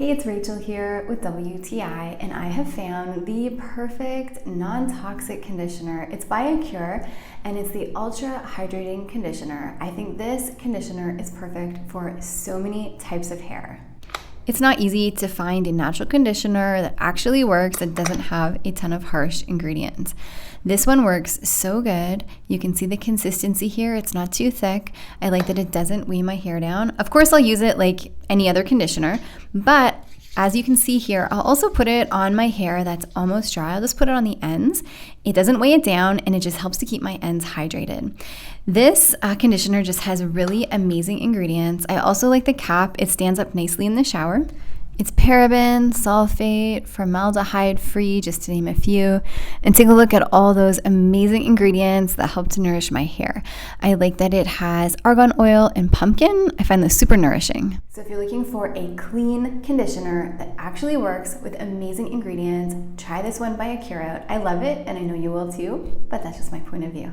Hey, it's Rachel here with WTI, and I have found the perfect non-toxic conditioner. It's by Acure, and it's the Ultra Hydrating Conditioner. I think this conditioner is perfect for so many types of hair. It's not easy to find a natural conditioner that actually works, that doesn't have a ton of harsh ingredients. This one works so good. You can see the consistency here. It's not too thick. I like that it doesn't weigh my hair down. Of course, I'll use it like any other conditioner, but as you can see here, I'll also put it on my hair that's almost dry. I'll just put it on the ends. It doesn't weigh it down, and it just helps to keep my ends hydrated. This conditioner just has really amazing ingredients. I also like the cap. It stands up nicely in the shower. It's paraben, sulfate, formaldehyde free, just to name a few. And take a look at all those amazing ingredients that help to nourish my hair. I like that it has argan oil and pumpkin. I find this super nourishing. So if you're looking for a clean conditioner that actually works with amazing ingredients, try this one by Acure out. I love it, and I know you will too, but that's just my point of view.